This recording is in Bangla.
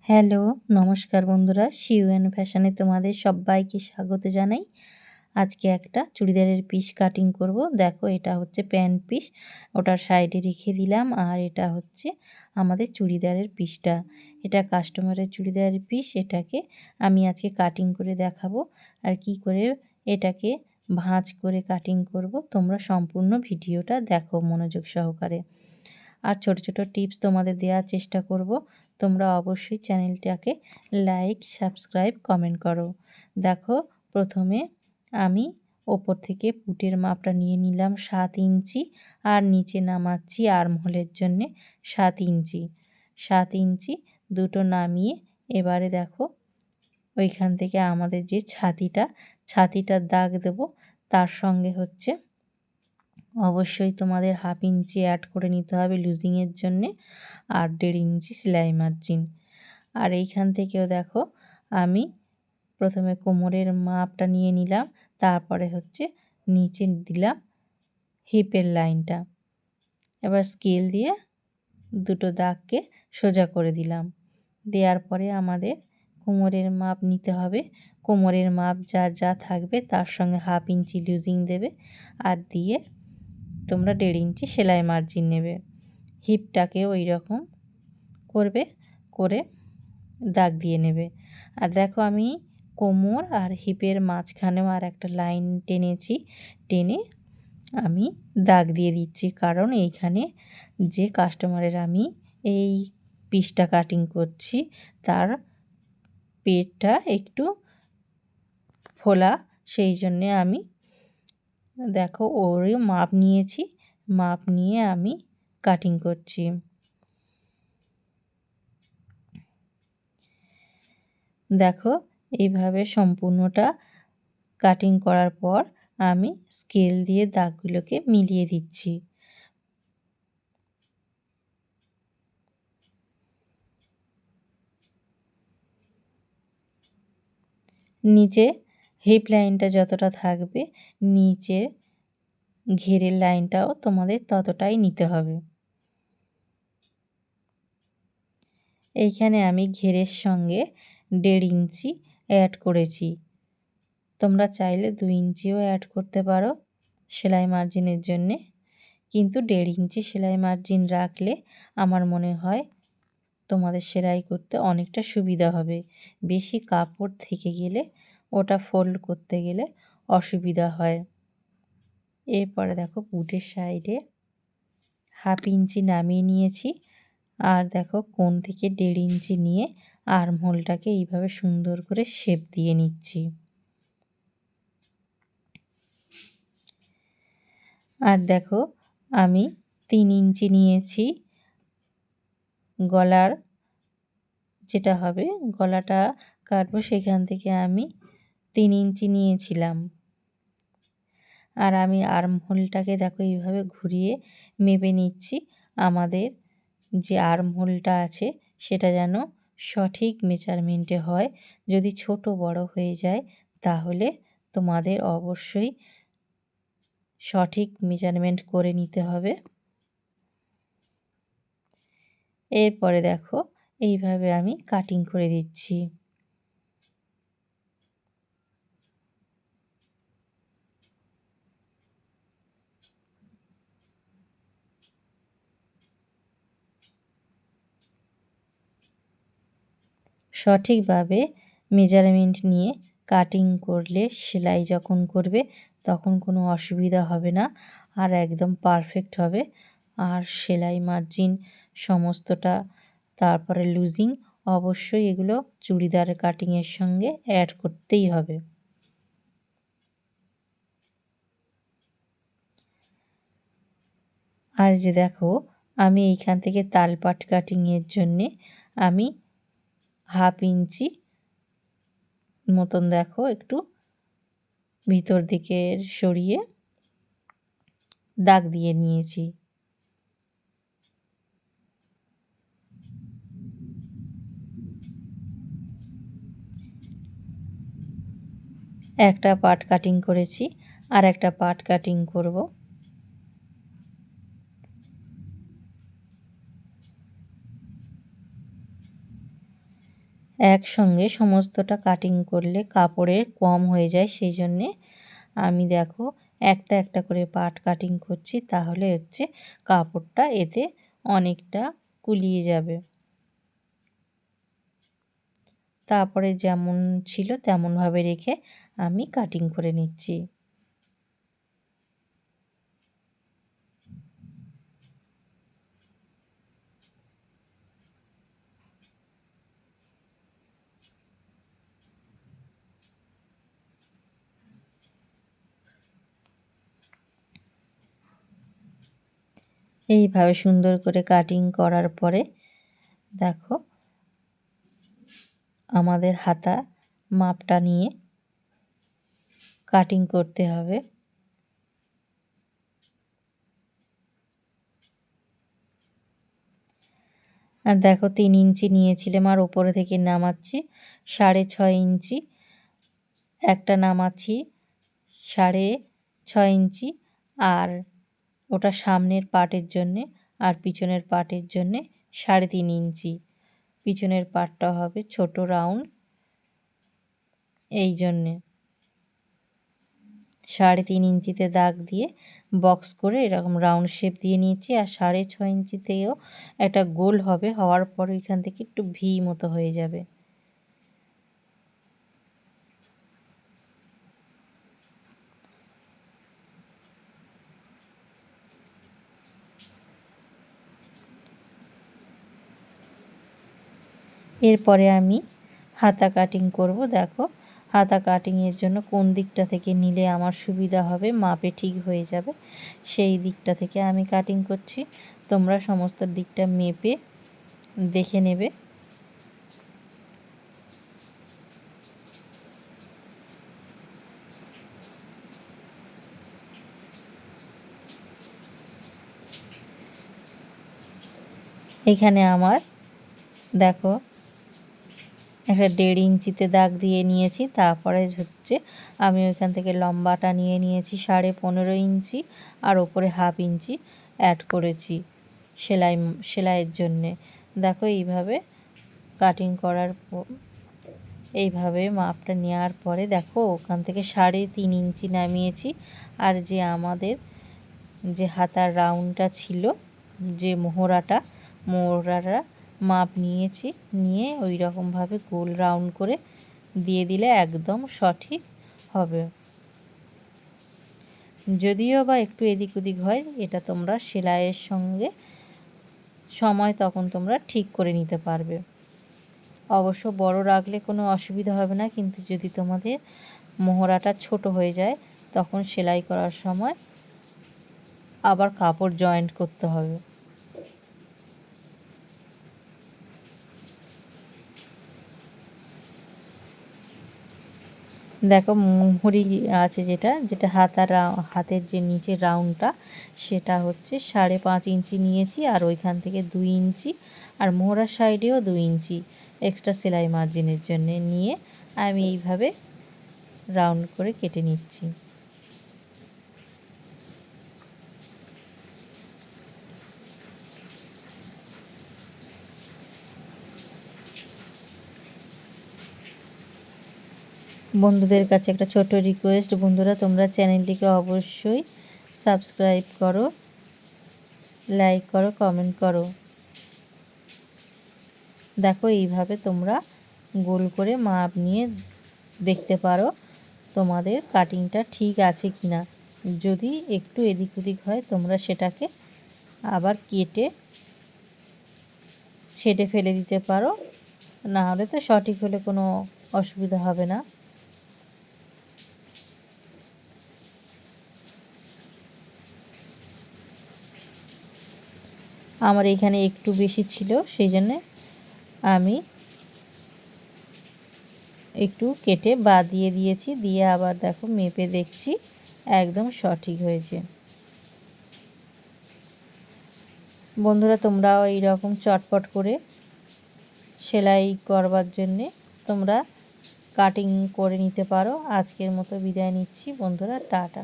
হ্যালো, নমস্কার বন্ধুরা। শিউএন ফ্যাশনে তোমাদের সব্বাইকে স্বাগত জানাই। আজকে একটা চুড়িদারের পিস কাটিং করব। দেখো এটা হচ্ছে প্যান্ট পিস, ওটার সাইডে রেখে দিলাম। আর এটা হচ্ছে আমাদের চুড়িদারের পিসটা। এটা কাস্টমারের চুড়িদারের পিস, এটাকে আমি আজকে কাটিং করে দেখাবো। আর কি করে এটাকে ভাঁজ করে কাটিং করব, তোমরা সম্পূর্ণ ভিডিওটা দেখো মনোযোগ সহকারে। আর ছোট ছোট টিপস তোমাদের দেওয়ার চেষ্টা করব। তোমরা অবশ্যই চ্যানেলটাকে লাইক, সাবস্ক্রাইব, কমেন্ট করো। দেখো প্রথমে আমি ওপর থেকে পুটের মাপটা নিয়ে নিলাম 7 ইঞ্চি, আর নিচে নামাচ্ছি আর্মহোলের জন্যে 7 ইঞ্চি। 7 ইঞ্চি দুটো নামিয়ে এবারে দেখো ওইখান থেকে আমাদের যে ছাতিটার দাগ দেব, তার সঙ্গে হচ্ছে অবশ্যই তোমাদের হাফ ইঞ্চি অ্যাড করে নিতে হবে লুজিংয়ের জন্যে, আর 1.5 ইঞ্চি সেলাই মার্জিন। আর এইখান থেকেও দেখো আমি প্রথমে কোমরের মাপটা নিয়ে নিলাম, তারপরে হচ্ছে নিচে দিলাম হিপের লাইনটা। এবার স্কেল দিয়ে দুটো দাগকে সোজা করে দিলাম। দেওয়ার পরে আমাদের কোমরের মাপ নিতে হবে। কোমরের মাপ যা থাকবে তার সঙ্গে হাফ ইঞ্চি লুজিং দেবে, আর দিয়ে তোমরা 1.5 ইঞ্চি সেলাই মার্জিন নেবে। হিপটাকেও ওই রকম করবে, করে দাগ দিয়ে নেবে। আর দেখো আমি কোমর আর হিপের মাঝখানেও আর একটা লাইন টেনেছি, টেনে আমি দাগ দিয়ে দিচ্ছি। কারণ এইখানে যে কাস্টমারের আমি এই পিসটা কাটিং করছি, তার পেটটা একটু ফোলা, সেই জন্যে আমি দেখো ওরই মাপ নিয়েছি। মাপ নিয়ে আমি কাটিং করছি। দেখো এইভাবে সম্পূর্ণটা কাটিং করার পর আমি স্কেল দিয়ে দাগগুলোকে মিলিয়ে দিচ্ছি। নিচে হিপ লাইনটা যতটা থাকবে, নিচে ঘেরের লাইনটাও তোমাদের ততটাই নিতে হবে। এইখানে আমি ঘেরের সঙ্গে 1.5 ইঞ্চি অ্যাড করেছি। তোমরা চাইলে 2 ইঞ্চিও অ্যাড করতে পারো সেলাই মার্জিনের জন্যে, কিন্তু 1.5 ইঞ্চি সেলাই মার্জিন রাখলে আমার মনে হয় তোমাদের সেলাই করতে অনেকটা সুবিধা হবে। বেশি কাপড় থেকে গেলে ওটা ফোল্ড করতে গেলে অসুবিধা হয়। এরপরে দেখো বুটের সাইডে হাফ ইঞ্চি নামিয়ে নিয়েছি, আর দেখো কোণ থেকে 1.5 ইঞ্চি নিয়ে আর্মহোলটাকে এইভাবে সুন্দর করে শেপ দিয়ে নিচ্ছি। আর দেখো আমি 3 ইঞ্চি নিয়েছি গলার, যেটা হবে গলাটা কাটবো, সেখান থেকে আমি 3 ইঞ্চি নিয়েছিলাম। আর আমি আর্মহোলটাকে দেখো এইভাবে ঘুরিয়ে মেপে নিচ্ছি। আমাদের যে আর্মহোলটা আছে সেটা যেন সঠিক মেজারমেন্টে হয়। যদি ছোট বড় হয়ে যায় তাহলে তোমাদের অবশ্যই সঠিক মেজারমেন্ট করে নিতে হবে। এরপরে দেখো এইভাবে আমি কাটিং করে দিচ্ছি। সঠিকভাবে মেজারমেন্ট নিয়ে কাটিং করলে সেলাই যখন করবে তখন কোনো অসুবিধা হবে না, আর একদম পারফেক্ট হবে। আর সেলাই মার্জিন সমস্তটা, তারপরে লুজিং, অবশ্যই এগুলো চুড়িদার কাটিংয়ের সঙ্গে অ্যাড করতেই হবে। আর যে দেখো আমি এইখান থেকে তালপাট কাটিংয়ের জন্যে আমি হাফ ইঞ্চি মতন দেখো একটু ভিতর দিকে সরিয়ে দাগ দিয়ে নিয়েছি। একটা পার্ট কাটিং করেছি, আর একটা পার্ট কাটিং করব। একসঙ্গে সমস্তটা কাটিং করলে কাপড়ের কম হয়ে যায়, সেই জন্যে আমি দেখো একটা একটা করে পার্ট কাটিং করছি, তাহলে হচ্ছে কাপড়টা এতে অনেকটা কুলিয়ে যাবে। তারপরে যেমন ছিল তেমনভাবে রেখে আমি কাটিং করে নিচ্ছি। এইভাবে সুন্দর করে কাটিং করার পরে দেখো আমাদের হাতা মাপটা নিয়ে কাটিং করতে হবে। আর দেখো 3 ইঞ্চি নিয়েছিলাম আর উপরে থেকে নামাচ্ছি 6.5 ইঞ্চি, একটা নামাচ্ছি 6.5 ইঞ্চি, আর ওটা সামনের পার্টের জন্যে আর পিছনের পার্টের জন্যে 3.5 ইঞ্চি। পিছনের পার্টটা হবে ছোট রাউন্ড, এই জন্যে 3.5 ইঞ্চিতে দাগ দিয়ে বক্স করে এরকম রাউন্ড শেপ দিয়ে নিয়েছি। আর 6.5 ইঞ্চিতেও একটা গোল হবে, হওয়ার পর এখান থেকে একটু ভি মতো হয়ে যাবে। এরপরে আমি হাতা কাটিং করব। দেখো হাতা কাটিংয়ের জন্য কোন দিকটা থেকে নিলে আমার সুবিধা হবে, মাপে ঠিক হয়ে যাবে, সেই দিকটা থেকে আমি কাটিং করছি। তোমরা সমস্ত দিকটা মেপে দেখে নেবে। এখানে আমার দেখো একটা 1.5 ইঞ্চিতে দাগ দিয়ে নিয়েছি। তারপরে হচ্ছে আমি ওইখান থেকে লম্বাটা নিয়ে নিয়েছি 15.5 ইঞ্চি, আর ওপরে 1/2 ইঞ্চি অ্যাড করেছি সেলাইয়ের জন্যে। দেখো এইভাবে কাটিং করার এইভাবে মাপটা নেওয়ার পরে দেখো ওখান থেকে 3.5 ইঞ্চি নামিয়েছি। আর যে আমাদের যে হাতার রাউন্ডটা ছিল, যে মোহরাটা মাপ নিয়েছি, নিয়ে ওই রকমভাবে গোল রাউন্ড করে দিয়ে দিলে একদম সঠিক হবে। যদিও বা একটু এদিক ওদিক হয়, এটা তোমরা সেলাইয়ের সঙ্গে সময় তখন তোমরা ঠিক করে নিতে পারবে। অবশ্য বড় রাখলে কোনো অসুবিধা হবে না, কিন্তু যদি তোমাদের মোহরাটা ছোট হয়ে যায় তখন সেলাই করার সময় আবার কাপড় জয়েন্ট করতে হবে। দেখো মুহুরি আছে যেটা যেটা হাতের যে নিচের রাউন্ডটা, সেটা হচ্ছে 5.5 ইঞ্চি নিয়েছি, আর ওইখান থেকে 2 ইঞ্চি, আর মোহরার সাইডেও 2 ইঞ্চি এক্সট্রা সেলাই মার্জিনের জন্য নিয়ে আমি এইভাবে রাউন্ড করে কেটে নিচ্ছি। বন্ধুদের কাছে একটা ছোট রিকোয়েস্ট, বন্ধুরা তোমরা চ্যানেলটিকে অবশ্যই সাবস্ক্রাইব করো, লাইক করো, কমেন্ট করো। দেখো এইভাবে তোমরা গোল করে মাপ নিয়ে দেখতে পারো তোমাদের কাটিংটা ঠিক আছে কি না। যদি একটু এদিক ওদিক হয় তোমরা সেটাকে আবার কেটে ছেটে ফেলে দিতে পারো, না হলে তো সঠিক হলে কোনো অসুবিধা হবে না। আমার এখানে একটু বেশি ছিল, সেই জন্যে আমি একটু কেটে বাদ দিয়ে দিয়েছি, দিয়ে আবার দেখো মেপে দেখছি একদম সঠিক হয়েছে। বন্ধুরা তোমরাও এই রকম চটপট করে সেলাই করবার জন্যে তোমরা কাটিং করে নিতে পারো। আজকের মতো বিদায় নিচ্ছি বন্ধুরা, টাটা।